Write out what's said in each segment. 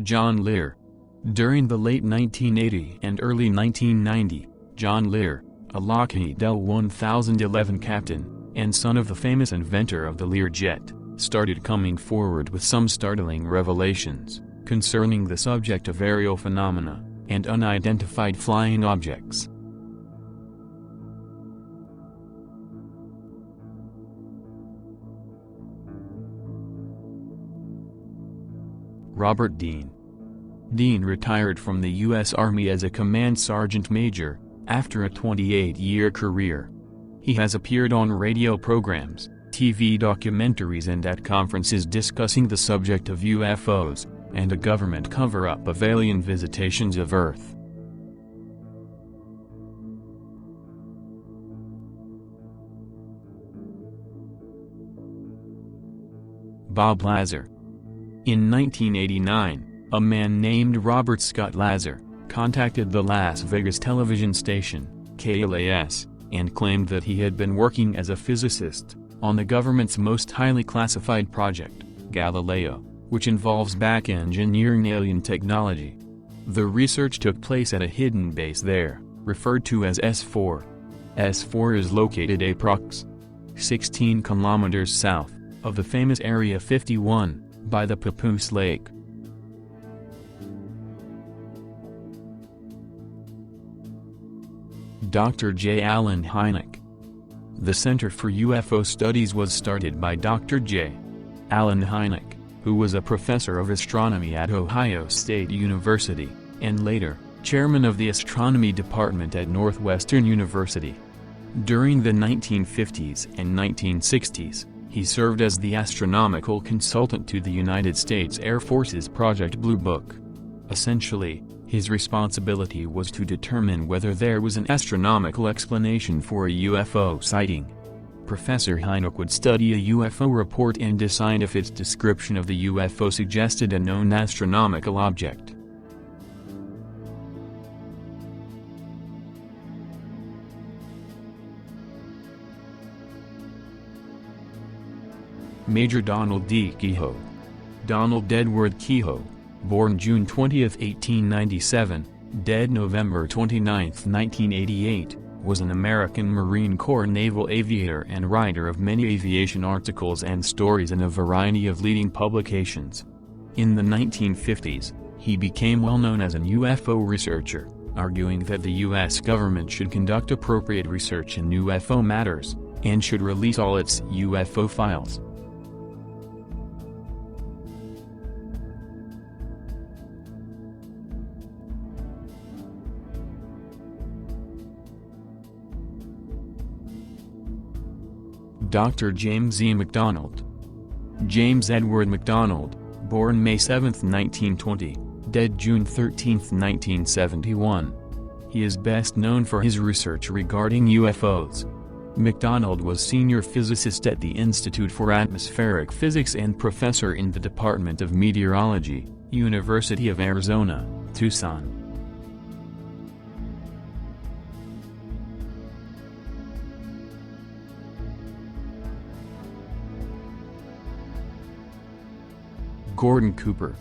John Lear. During the late 1980 and early 1990, John Lear, a Lockheed L-1011 captain, and son of the famous inventor of the Lear jet, started coming forward with some startling revelations concerning the subject of aerial phenomena and unidentified flying objects. Robert Dean. Dean retired from the U.S. Army as a command sergeant major, after a 28-year career. He has appeared on radio programs, TV documentaries and at conferences discussing the subject of UFOs, and a government cover-up of alien visitations of Earth. Bob Lazar. In 1989, a man named Robert Scott Lazar contacted the Las Vegas television station, KLAS, and claimed that he had been working as a physicist on the government's most highly classified project, Galileo, which involves back-engineering alien technology. The research took place at a hidden base there, referred to as S4. S4 is located approx. 16 kilometers south of the famous Area 51, by the Papoose Lake. Dr. J. Alan Hynek. The Center for UFO Studies was started by Dr. J. Alan Hynek, who was a professor of astronomy at Ohio State University, and later, chairman of the astronomy department at Northwestern University. During the 1950s and 1960s, he served as the astronomical consultant to the United States Air Force's Project Blue Book. Essentially, his responsibility was to determine whether there was an astronomical explanation for a UFO sighting. Professor Hynek would study a UFO report and decide if its description of the UFO suggested a known astronomical object. Major Donald D. Kehoe. Donald Edward Kehoe, born June 20, 1897, dead November 29, 1988, was an American Marine Corps naval aviator and writer of many aviation articles and stories in a variety of leading publications. In the 1950s, he became well known as a UFO researcher, arguing that the U.S. government should conduct appropriate research in UFO matters, and should release all its UFO files. Dr. James E. McDonald. James Edward McDonald, born May 7, 1920, dead June 13, 1971. He is best known for his research regarding UFOs. McDonald was senior physicist at the Institute for Atmospheric Physics and professor in the Department of Meteorology, University of Arizona, Tucson. Gordon Cooper.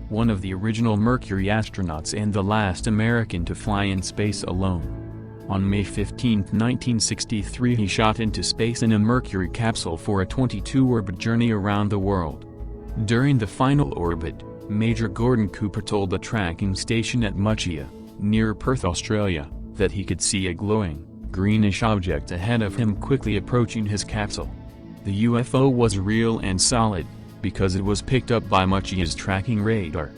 One of the original Mercury astronauts and the last American to fly in space alone. On May 15, 1963 he shot into space in a Mercury capsule for a 22-orbit journey around the world. During the final orbit, Major Gordon Cooper told the tracking station at Muchia, near Perth, Australia, that he could see a glowing, greenish object ahead of him quickly approaching his capsule. The UFO was real and solid, because it was picked up by Muchia's tracking radar.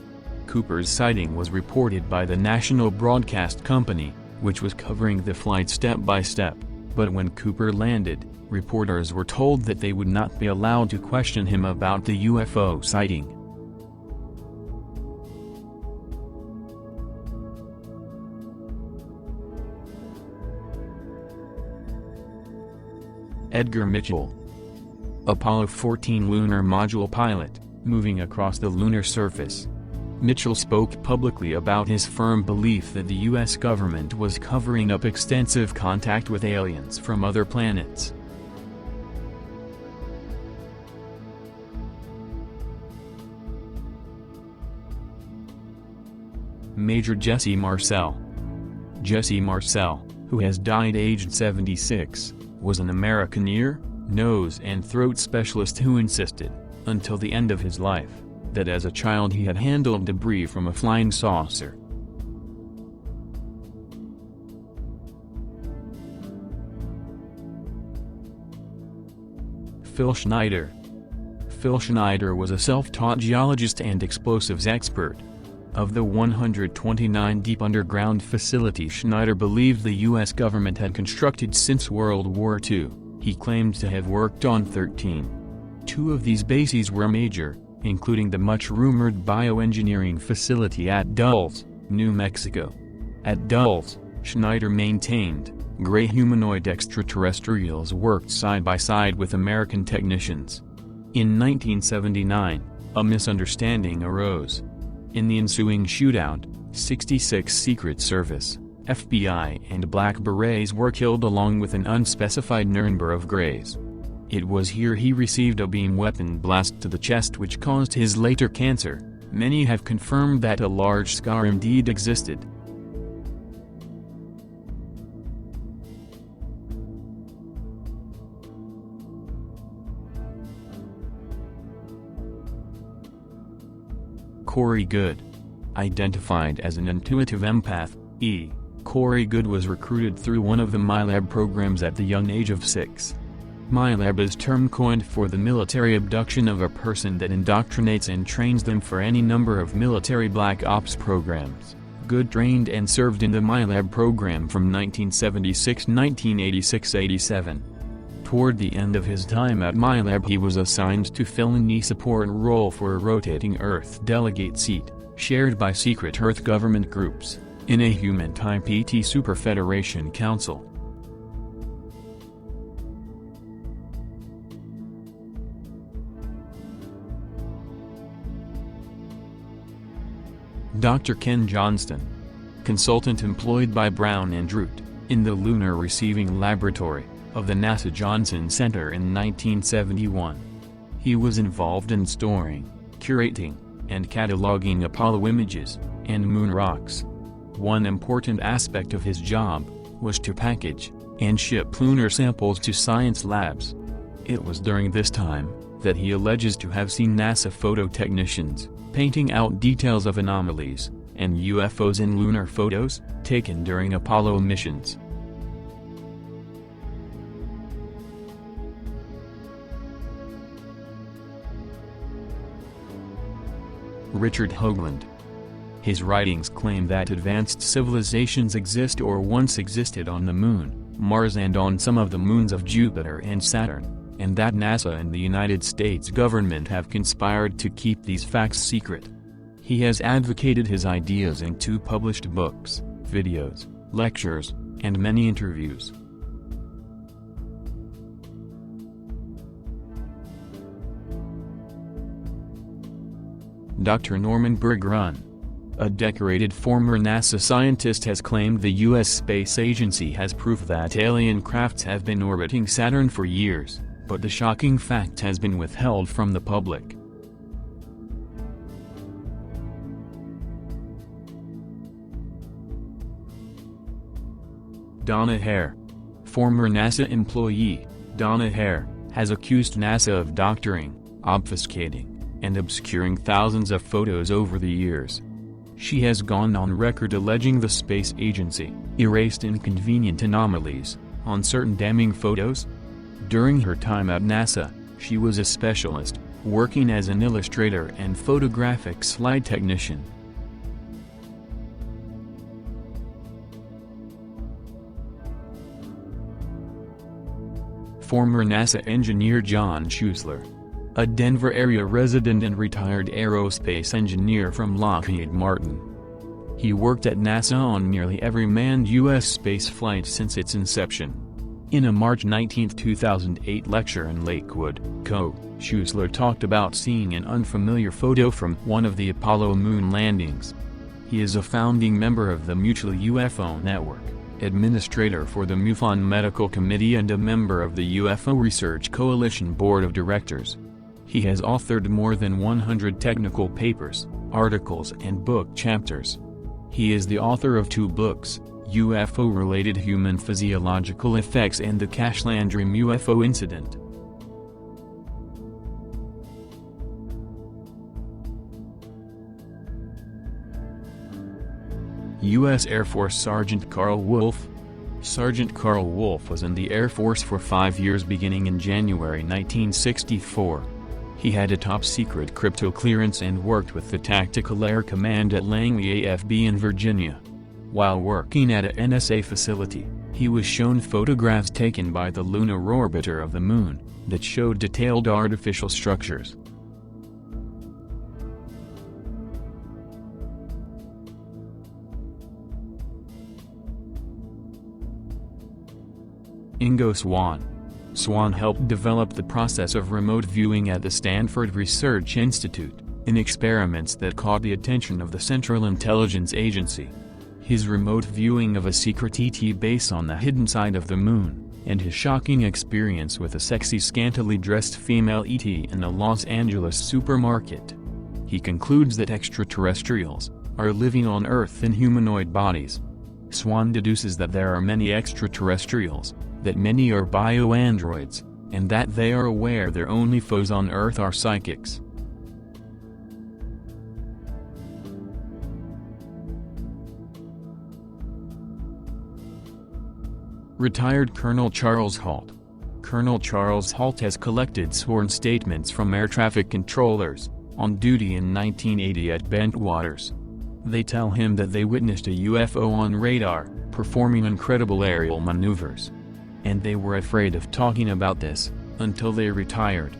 Cooper's sighting was reported by the National Broadcast Company, which was covering the flight step by step, but when Cooper landed, reporters were told that they would not be allowed to question him about the UFO sighting. Edgar Mitchell. Apollo 14 lunar module pilot, moving across the lunar surface. Mitchell spoke publicly about his firm belief that the U.S. government was covering up extensive contact with aliens from other planets. Major Jesse Marcel. Jesse Marcel, who has died aged 76, was an American ear, nose and throat specialist who insisted, until the end of his life, that as a child he had handled debris from a flying saucer. Phil Schneider. Phil Schneider was a self-taught geologist and explosives expert. Of the 129 deep underground facilities Schneider believed the U.S. government had constructed since World War II, he claimed to have worked on 13. Two of these bases were major, including the much-rumored bioengineering facility at Dulles, New Mexico. At Dulles, Schneider maintained, gray humanoid extraterrestrials worked side by side with American technicians. In 1979, a misunderstanding arose. In the ensuing shootout, 66 Secret Service, FBI and Black Berets were killed along with an unspecified number of Greys. It was here he received a beam weapon blast to the chest which caused his later cancer. Many have confirmed that a large scar indeed existed. Corey Goode. Identified as an intuitive empath, Corey Goode was recruited through one of the MyLab programs at the young age of 6. MyLab is term coined for the military abduction of a person that indoctrinates and trains them for any number of military black ops programs. Goode trained and served in the MyLab program from 1976-1986-87. Toward the end of his time at MyLab he was assigned to fill in the support role for a rotating Earth delegate seat, shared by secret Earth government groups, in a human-type ET Superfederation Council. Dr. Ken Johnston. Consultant employed by Brown and Root, in the Lunar Receiving Laboratory of the NASA Johnson Center in 1971. He was involved in storing, curating, and cataloging Apollo images, and moon rocks. One important aspect of his job was to package and ship lunar samples to science labs. It was during this time that he alleges to have seen NASA photo technicians painting out details of anomalies and UFOs in lunar photos taken during Apollo missions. Richard Hoagland. His writings claim that advanced civilizations exist or once existed on the Moon, Mars and on some of the moons of Jupiter and Saturn, and that NASA and the United States government have conspired to keep these facts secret. He has advocated his ideas in 2 published books, videos, lectures, and many interviews. Dr. Norman Bergrun. A decorated former NASA scientist has claimed the U.S. Space Agency has proof that alien crafts have been orbiting Saturn for years, but the shocking fact has been withheld from the public. Donna Hare. Former NASA employee, Donna Hare, has accused NASA of doctoring, obfuscating, and obscuring thousands of photos over the years. She has gone on record alleging the space agency erased inconvenient anomalies on certain damning photos. During her time at NASA, she was a specialist, working as an illustrator and photographic slide technician. Former NASA engineer John Schuessler. A Denver area resident and retired aerospace engineer from Lockheed Martin. He worked at NASA on nearly every manned U.S. space flight since its inception. In a March 19, 2008 lecture in Lakewood, Co., Schuessler talked about seeing an unfamiliar photo from one of the Apollo moon landings. He is a founding member of the Mutual UFO Network, administrator for the MUFON Medical Committee and a member of the UFO Research Coalition Board of Directors. He has authored more than 100 technical papers, articles and book chapters. He is the author of 2 books, UFO-related Human Physiological Effects and the Cashlandream UFO Incident. U.S. Air Force Sergeant Karl Wolfe. Sergeant Karl Wolfe was in the Air Force for 5 years beginning in January 1964. He had a top-secret crypto clearance and worked with the Tactical Air Command at Langley AFB in Virginia. While working at a NSA facility, he was shown photographs taken by the lunar orbiter of the Moon that showed detailed artificial structures. Ingo Swan. Swan helped develop the process of remote viewing at the Stanford Research Institute, in experiments that caught the attention of the Central Intelligence Agency. His remote viewing of a secret ET base on the hidden side of the Moon, and his shocking experience with a sexy scantily dressed female ET in a Los Angeles supermarket. He concludes that extraterrestrials are living on Earth in humanoid bodies. Swan deduces that there are many extraterrestrials, that many are bio-androids, and that they are aware their only foes on Earth are psychics. Retired Colonel Charles Halt. Colonel Charles Halt has collected sworn statements from air traffic controllers, on duty in 1980 at Bentwaters. They tell him that they witnessed a UFO on radar, performing incredible aerial maneuvers. And they were afraid of talking about this, until they retired.